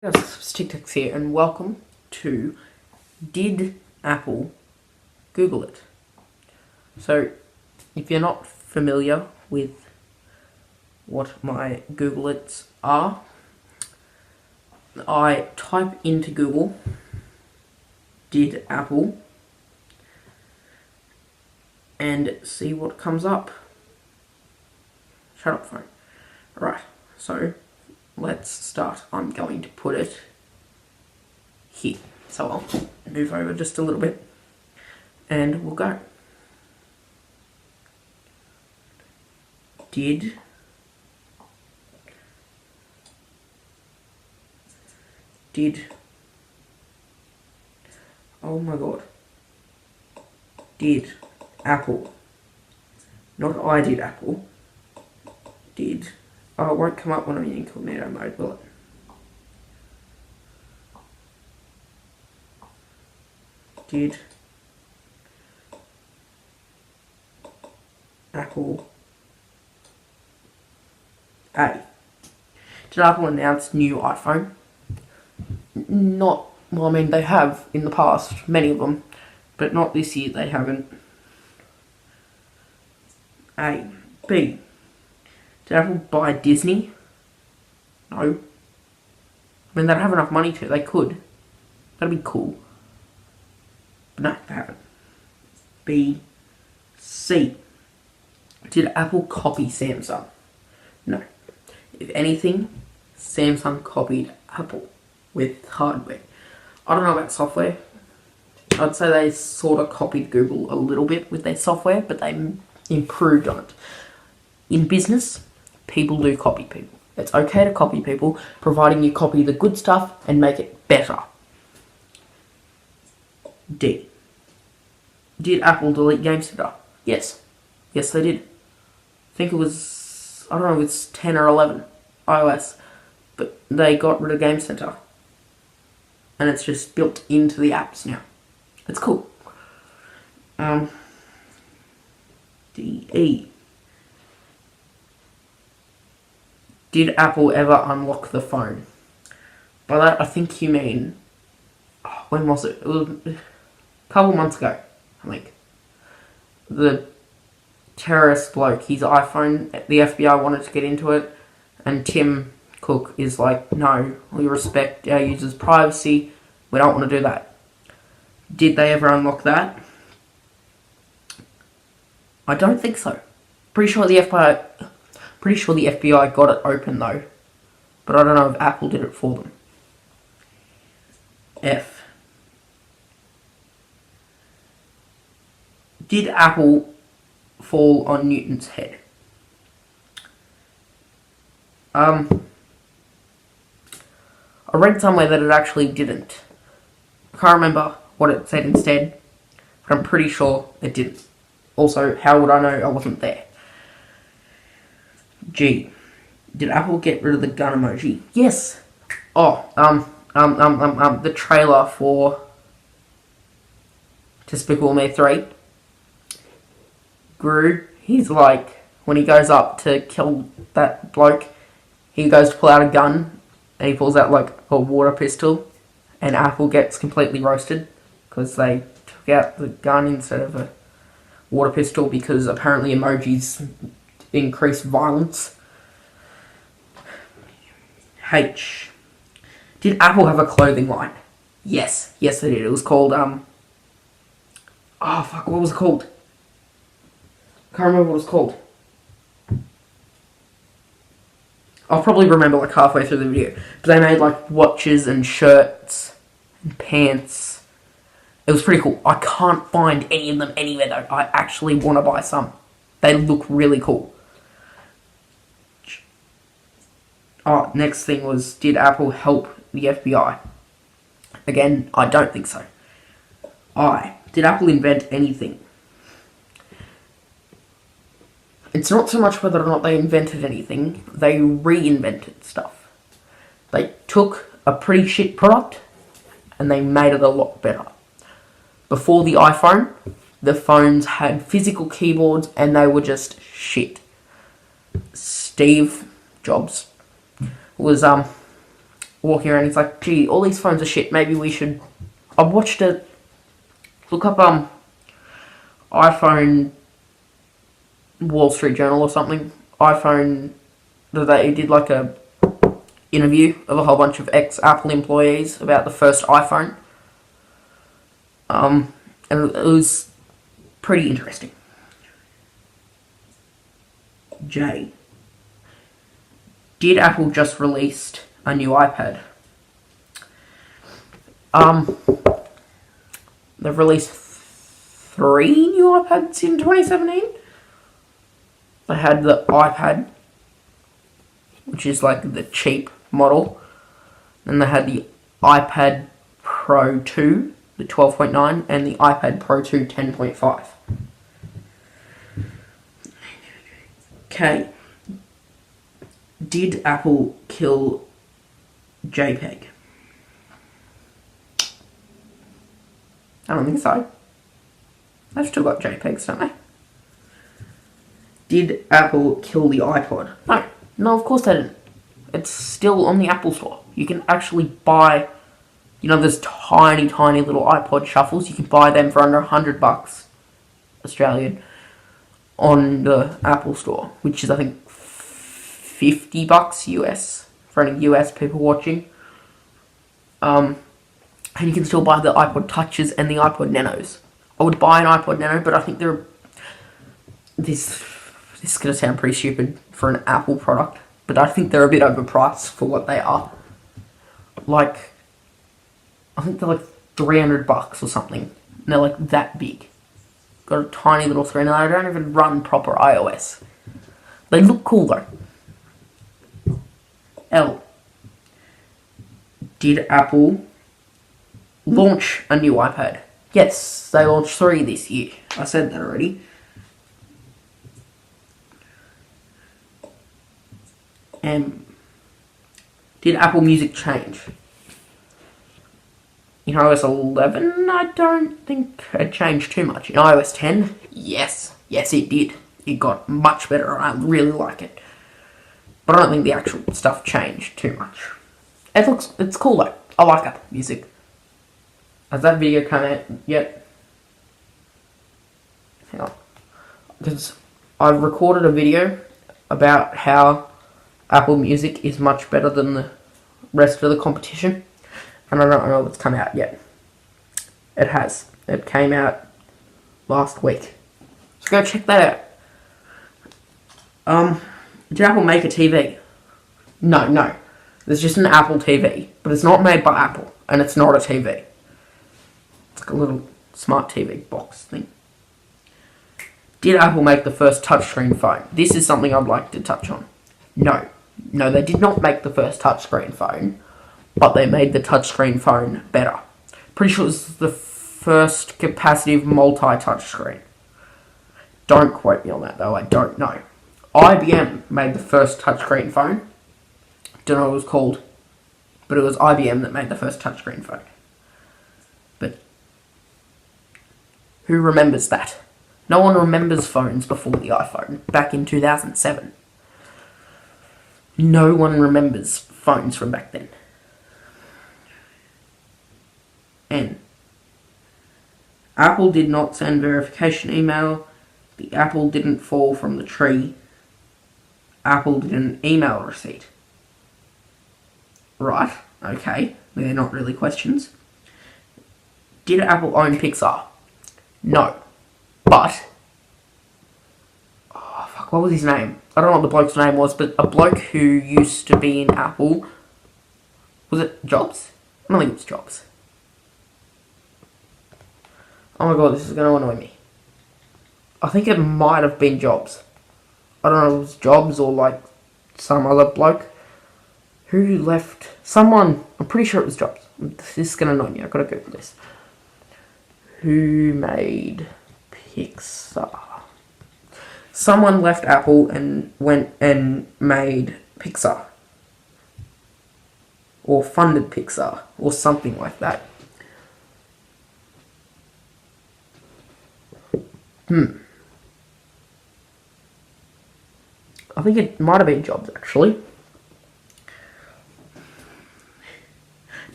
Yes, TikToks here, and welcome to Did Apple Google It? So, if you're not familiar with what my Google It's are, I type into Google Did Apple and see what comes up. Shut up, phone. Right, so let's start. I'm going to put it here. So I'll move over just a little bit and we'll go. Did oh my god. Did Apple. Not I did Apple. Did. Oh, it won't come up when I'm in incognito mode, will it? Did Apple A. Did Apple announce new iPhone? Not, well, I mean, they have in the past, many of them, but not this year, they haven't. A. B. Did Apple buy Disney? No. I mean, they don't have enough money to. They could. That'd be cool. But no, they haven't. B. C. Did Apple copy Samsung? No. If anything, Samsung copied Apple with hardware. I don't know about software. I'd say they sort of copied Google a little bit with their software, but they improved on it. In business, people do copy people. It's okay to copy people, providing you copy the good stuff and make it better. D. Did Apple delete Game Center? Yes. Yes, they did. I think it was, I don't know if it's 10 or 11 iOS, but they got rid of Game Center. And it's just built into the apps now. It's cool. D-E. Did Apple ever unlock the phone? By that, I think you mean, when was it? It was a couple months ago, I think. The terrorist bloke, his iPhone, the FBI wanted to get into it, and Tim Cook is like, no, we respect our users' privacy, we don't want to do that. Did they ever unlock that? I don't think so. Pretty sure the FBI got it open though, but I don't know if Apple did it for them. F. Did Apple fall on Newton's head? I read somewhere that it actually didn't. I can't remember what it said instead, but I'm pretty sure it didn't. Also, how would I know I wasn't there? G. Did Apple get rid of the gun emoji? Yes. Oh, the trailer for Despicable Me 3. Gru, he's like, when he goes up to kill that bloke, he goes to pull out a gun, and he pulls out like a water pistol, and Apple gets completely roasted, because they took out the gun instead of a water pistol, because apparently emojis increase violence. H. Did Apple have a clothing line? Yes. Yes, they did. It was called, what was it called? Can't remember what it was called. I'll probably remember like halfway through the video. But they made like watches and shirts and pants. It was pretty cool. I can't find any of them anywhere though. I actually want to buy some. They look really cool. Oh, next thing was, did Apple help the FBI? Again, I don't think so. I. Did Apple invent anything? It's not so much whether or not they invented anything, they reinvented stuff. They took a pretty shit product and they made it a lot better. Before the iPhone, the phones had physical keyboards and they were just shit. Steve Jobs was walking around. He's like, gee, all these phones are shit. Maybe we should... I watched it. Look up iPhone Wall Street Journal or something. iPhone... They did like a interview of a whole bunch of ex-Apple employees about the first iPhone. And it was pretty interesting. J. Did Apple just release a new iPad? They've released 3 new iPads in 2017. They had the iPad, which is like the cheap model. Then they had the iPad Pro 2, the 12.9, and the iPad Pro 2 10.5. Okay. Did Apple kill JPEG? I don't think so. They've still got JPEGs, don't they? Did Apple kill the iPod? No. No, of course they didn't. It's still on the Apple Store. You can actually buy, those tiny, tiny little iPod shuffles. You can buy them for under $100 Australian on the Apple Store, which is, I think, $50 US for any US people watching. And you can still buy the iPod Touches and the iPod Nanos. I would buy an iPod Nano, but I think this is going to sound pretty stupid for an Apple product, but I think they're a bit overpriced for what they are. I think they're like $300 or something, and they're like that big. Got a tiny little screen, and they don't even run proper iOS. They look cool though. L. Did Apple launch a new iPad? Yes, they launched 3 this year. I said that already. Did Apple Music change? In iOS 11, I don't think it changed too much. In iOS 10, yes. Yes, it did. It got much better, and I really like it. But I don't think the actual stuff changed too much. It's cool though. I like Apple Music. Has that video come out yet? Hang on. Because I've recorded a video about how Apple Music is much better than the rest of the competition. And I don't know if it's come out yet. It has. It came out last week. So go check that out. Did Apple make a TV? No. There's just an Apple TV. But it's not made by Apple. And it's not a TV. It's like a little smart TV box thing. Did Apple make the first touchscreen phone? This is something I'd like to touch on. No, they did not make the first touchscreen phone, but they made the touchscreen phone better. Pretty sure it was the first capacitive multi-touch screen. Don't quote me on that though, I don't know. IBM made the first touchscreen phone. Don't know what it was called, but it was IBM that made the first touchscreen phone. But who remembers that? No one remembers phones before the iPhone, back in 2007. No one remembers phones from back then. N. Apple did not send verification email. The apple didn't fall from the tree. Apple didn't email receipt. Right, okay. They're not really questions. Did Apple own Pixar? No. But, what was his name? I don't know what the bloke's name was, but a bloke who used to be in Apple, was it Jobs? I don't think it was Jobs. Oh my god, this is going to annoy me. I think it might have been Jobs. I don't know if it was Jobs or some other bloke. Who left? Someone, I'm pretty sure it was Jobs. This is going to annoy me, I've got to Google this. Who made Pixar? Someone left Apple and went and made Pixar. Or funded Pixar. Or something like that. I think it might have been Jobs, actually.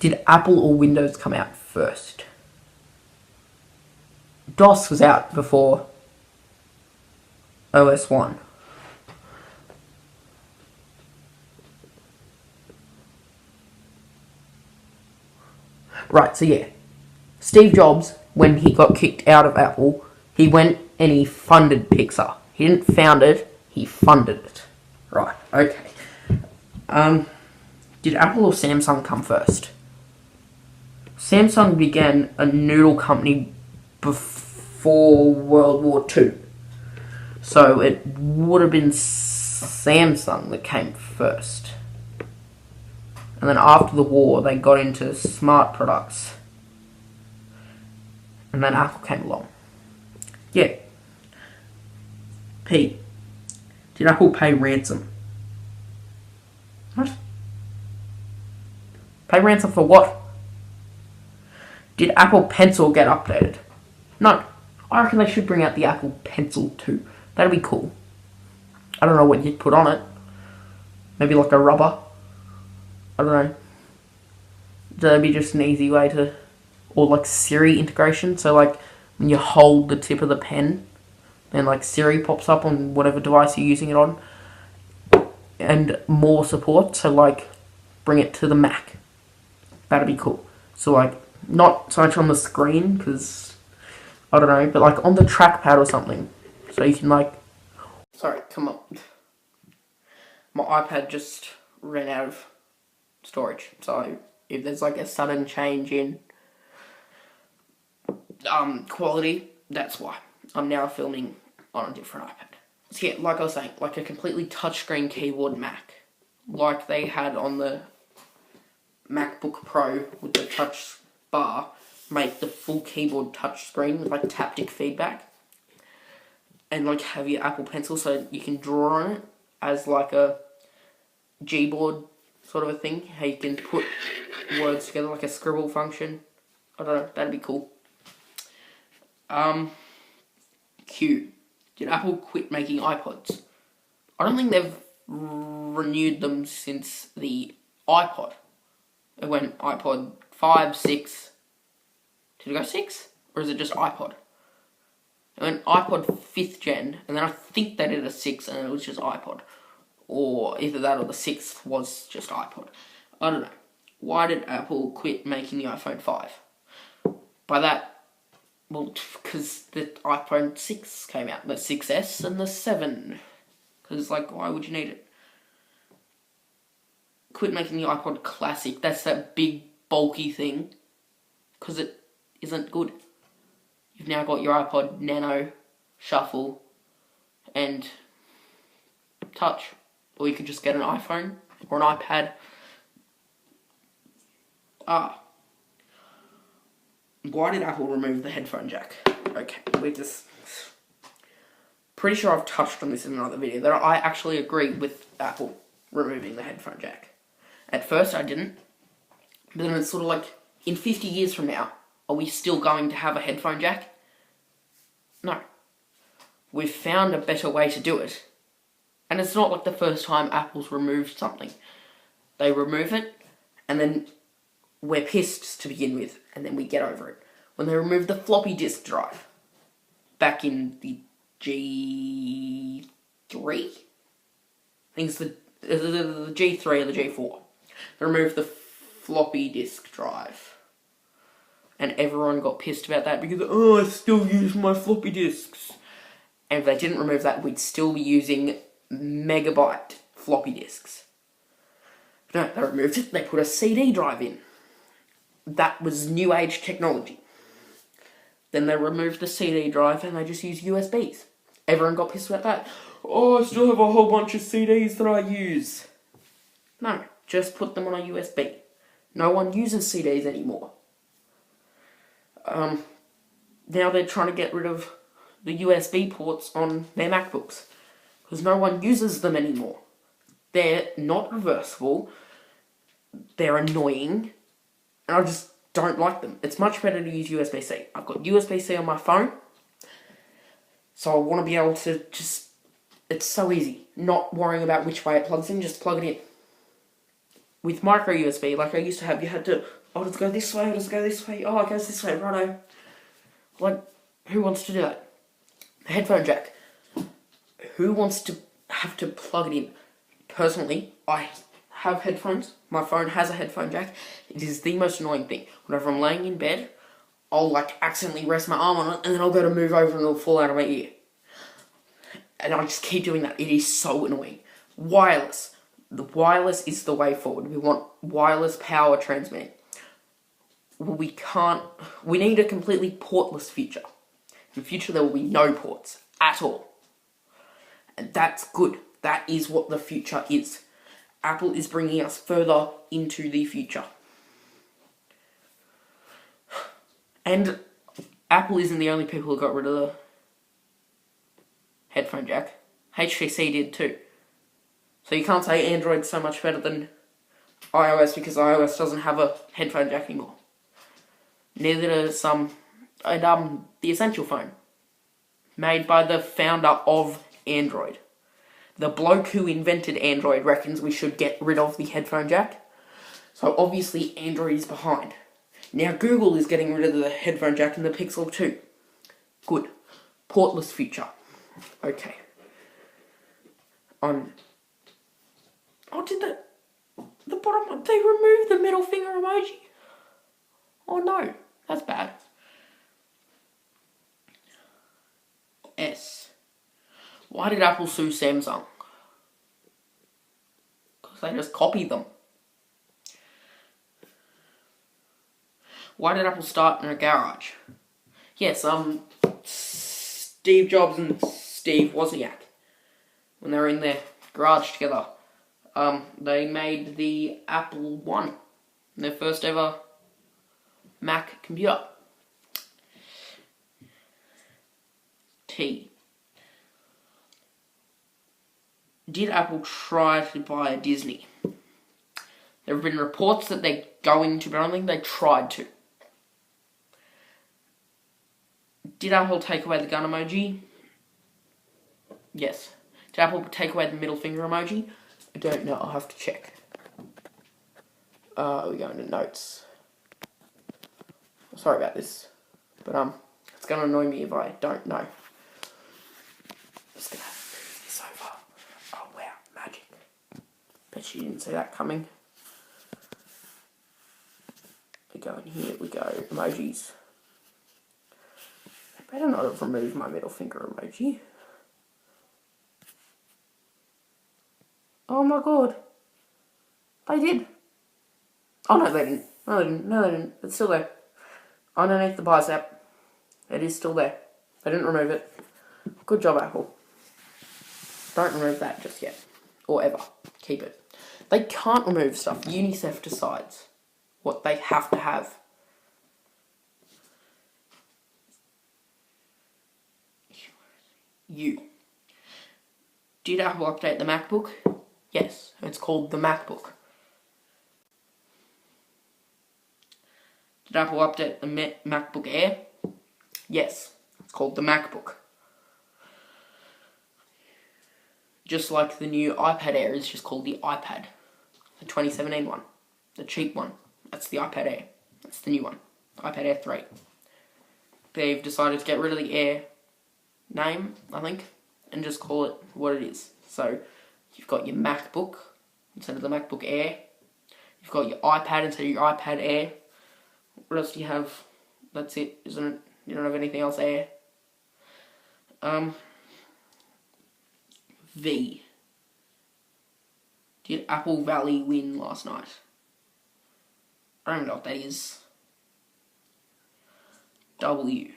Did Apple or Windows come out first? DOS was out before OS 1. Right, so yeah. Steve Jobs, when he got kicked out of Apple, he went and he funded Pixar. He didn't found it, he funded it. Right, okay. Did Apple or Samsung come first? Samsung began a noodle company before World War II. So it would have been Samsung that came first. And then after the war, they got into smart products. And then Apple came along. Yeah. P. Did Apple pay ransom? What? Pay ransom for what? Did Apple Pencil get updated? No. I reckon they should bring out the Apple Pencil 2. That'd be cool. I don't know what you'd put on it. Maybe like a rubber. I don't know. That'd be just an easy way to... Or like Siri integration. So like when you hold the tip of the pen, then like Siri pops up on whatever device you're using it on. And more support. So like bring it to the Mac. That'd be cool. So like not so much on the screen because I don't know, but like on the trackpad or something. So you can like... Sorry, come on. My iPad just ran out of storage. So if there's like a sudden change in quality, that's why. I'm now filming on a different iPad. So yeah, like I was saying, like a completely touchscreen keyboard Mac. Like they had on the MacBook Pro with the touch bar, make the full keyboard touchscreen with like taptic feedback. And like have your Apple Pencil so you can draw on it as like a Gboard sort of a thing. How you can put words together like a scribble function. I don't know, that'd be cool. Q. Did Apple quit making iPods? I don't think they've renewed them since the iPod. It went iPod 5, 6. Did it go 6? Or is it just iPod? It went iPod 5th gen, and then I think they did a 6 and it was just iPod. Or either that or the 6th was just iPod. I don't know. Why did Apple quit making the iPhone 5? By that, well, because the iPhone 6 came out, the 6S and the 7. Because, like, why would you need it? Quit making the iPod Classic. That's that big, bulky thing. Because it isn't good. You've now got your iPod Nano, Shuffle, and Touch. Or you could just get an iPhone or an iPad. Why did Apple remove the headphone jack? Okay, we're just... Pretty sure I've touched on this in another video, that I actually agree with Apple removing the headphone jack. At first I didn't, but then it's sort of like, in 50 years from now, are we still going to have a headphone jack? No. We've found a better way to do it. And it's not like the first time Apple's removed something. They remove it, and then we're pissed to begin with, and then we get over it. When they removed the floppy disk drive, back in the G3? I think it's the G3 or the G4. They removed the floppy disk drive. And everyone got pissed about that because, I still use my floppy disks. And if they didn't remove that, we'd still be using megabyte floppy disks. No, they removed it, they put a CD drive in. That was new age technology. Then they removed the CD drive and they just used USBs. Everyone got pissed about that. I still have a whole bunch of CDs that I use. No, just put them on a USB. No one uses CDs anymore. Now they're trying to get rid of the USB ports on their MacBooks. Because no one uses them anymore. They're not reversible. They're annoying. And I just don't like them. It's much better to use USB-C. I've got USB-C on my phone. So I want to be able to just... It's so easy. Not worrying about which way it plugs in, just plug it in. With micro USB, like I used to have, you had to Oh, does it go this way? Or does it go this way? Oh, it goes this way, righto. Like, who wants to do that? The headphone jack. Who wants to have to plug it in? Personally, I have headphones. My phone has a headphone jack. It is the most annoying thing. Whenever I'm laying in bed, I'll like accidentally rest my arm on it, and then I'll go to move over and it'll fall out of my ear. And I just keep doing that. It is so annoying. Wireless. The wireless is the way forward. We want wireless power transmitting. We need a completely portless future. In the future, there will be no ports at all. And that's good. That is what the future is. Apple is bringing us further into the future. And Apple isn't the only people who got rid of the headphone jack. HTC did too. So you can't say Android's so much better than iOS because iOS doesn't have a headphone jack anymore. Neither does the Essential phone, made by the founder of Android. The bloke who invented Android reckons we should get rid of the headphone jack. So obviously Android is behind. Now Google is getting rid of the headphone jack in the Pixel 2. Good. Portless future. Okay. Did the bottom, they removed the middle finger emoji? Oh no, that's bad. S. Why did Apple sue Samsung? Because they just copied them. Why did Apple start in a garage? Yes, Steve Jobs and Steve Wozniak, when they were in their garage together, they made the Apple I, their first ever Mac computer. T. Did Apple try to buy Disney? There have been reports that they're going to, but I don't think they tried to. Did Apple take away the gun emoji? Yes. Did Apple take away the middle finger emoji? I don't know, I'll have to check. We go into notes. Sorry about this, but it's gonna annoy me if I don't know. Just gonna move this over. Oh wow, magic. Bet you didn't see that coming. We go in here, we go emojis. I better not have removed my middle finger emoji. Oh my god. They did. Oh no, they didn't. No, they didn't. No, they didn't. It's still there. Underneath the bicep. It is still there. They didn't remove it. Good job, Apple. Don't remove that just yet. Or ever. Keep it. They can't remove stuff. UNICEF decides what they have to have. U. Did Apple update the MacBook? Yes, it's called the MacBook. Did Apple update the MacBook Air? Yes, it's called the MacBook. Just like the new iPad Air is just called the iPad. The 2017 one. The cheap one. That's the iPad Air. That's the new one. iPad Air 3. They've decided to get rid of the Air name, I think, and just call it what it is. So, you've got your MacBook instead of the MacBook Air. You've got your iPad instead of your iPad Air. What else do you have? That's it, isn't it? You don't have anything else Air. V. Did Apple Valley win last night? I don't even know what that is. W.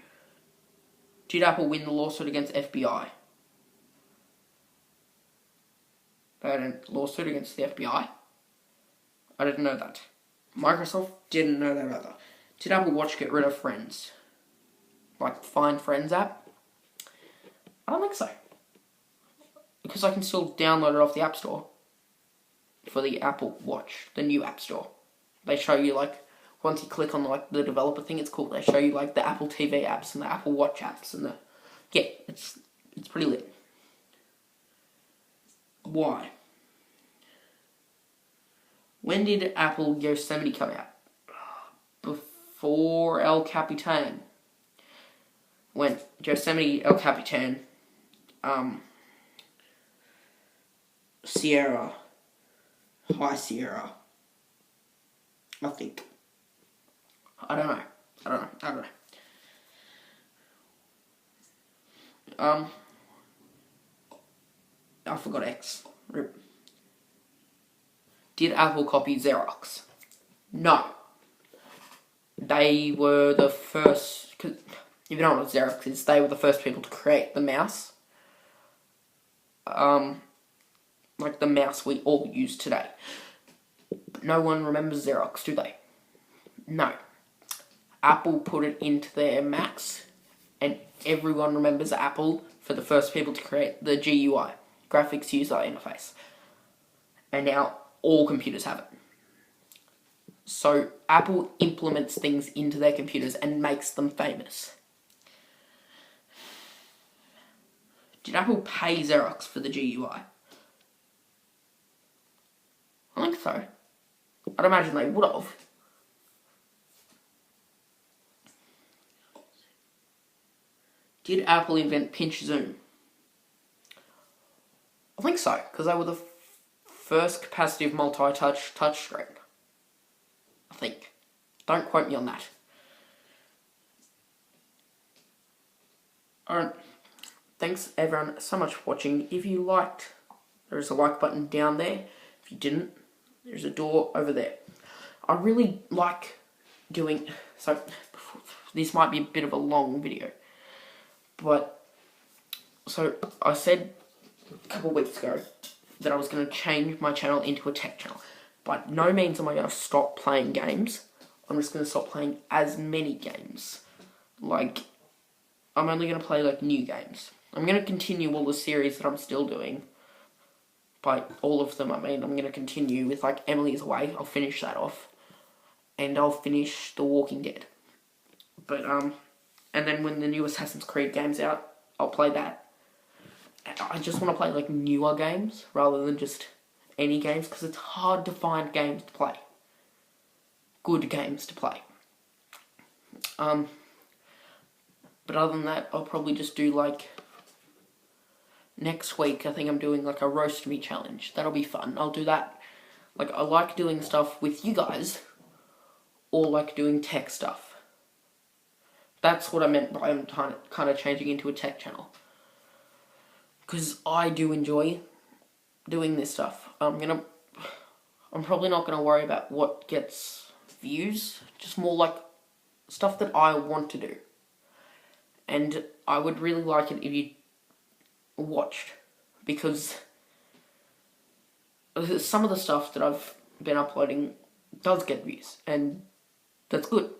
Did Apple win the lawsuit against FBI? They had a lawsuit against the FBI? I didn't know that. Microsoft didn't know that either. Did Apple Watch get rid of Friends? Like Find Friends app? I don't think so. Because I can still download it off the App Store. For the Apple Watch, the new App Store. They show you like, once you click on like the developer thing, it's cool. They show you like the Apple TV apps and the Apple Watch apps and it's pretty lit. Why? When did Apple Yosemite come out? for El Capitan. Went Yosemite, El Capitan, Sierra, High Sierra, I think. I don't know. I forgot X. Rip. Did Apple copy Xerox? No. They were the first, cause if you don't know what Xerox is, they were the first people to create the mouse. Like the mouse we all use today. But no one remembers Xerox, do they? No. Apple put it into their Macs, and everyone remembers Apple for the first people to create the GUI, graphics user interface. And now all computers have it. So Apple implements things into their computers and makes them famous. Did Apple pay Xerox for the GUI? I think so. I'd imagine they would have. Did Apple invent pinch zoom? I think so, because they were the first capacitive multi-touch touchscreen. I think. Don't quote me on that. Alright. Thanks everyone so much for watching. If you liked, there is a like button down there. If you didn't, there's a door over there. I really like doing, so this might be a bit of a long video, but so I said a couple of weeks ago that I was going to change my channel into a tech channel. By no means am I going to stop playing games. I'm just going to stop playing as many games. Like, I'm only going to play like new games. I'm going to continue all the series that I'm still doing. By all of them, I mean, I'm going to continue with like Emily's Away. I'll finish that off. And I'll finish The Walking Dead. But, and then when the new Assassin's Creed game's out, I'll play that. I just want to play like newer games rather than just any games, because it's hard to find games to play. Good games to play. But other than that, I'll probably just do like, next week I think I'm doing like a roast me challenge. That'll be fun. I'll do that. Like, I like doing stuff with you guys, or like doing tech stuff. That's what I meant by I'm kind of changing into a tech channel. Because I do enjoy doing this stuff. I'm probably not gonna worry about what gets views, just more like stuff that I want to do. And I would really like it if you watched, because some of the stuff that I've been uploading does get views, and that's good.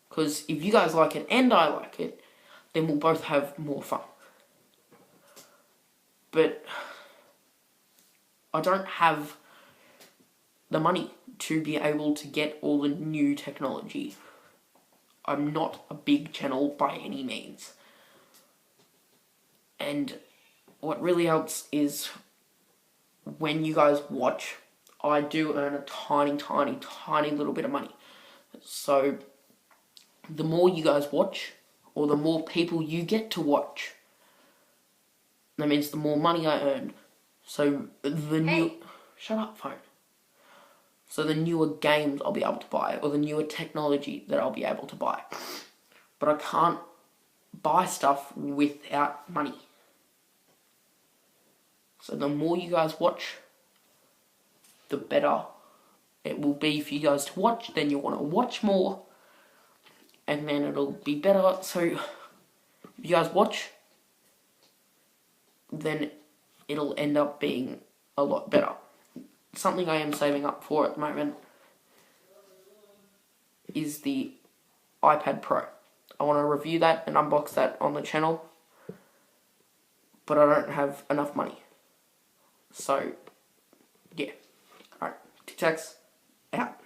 Because if you guys like it and I like it, then we'll both have more fun. But I don't have the money to be able to get all the new technology. I'm not a big channel by any means. And what really helps is when you guys watch, I do earn a tiny little bit of money. So the more you guys watch, or the more people you get to watch, that means the more money I earn. So the new... Shut up, phone. So the newer games I'll be able to buy, or the newer technology that I'll be able to buy. But I can't buy stuff without money. So the more you guys watch, the better it will be for you guys to watch. Then you'll want to watch more, and then it'll be better. So if you guys watch, then it'll end up being a lot better. Something I am saving up for at the moment is the iPad Pro. I want to review that and unbox that on the channel, but I don't have enough money. So, yeah. Alright, Tic Tacs, out.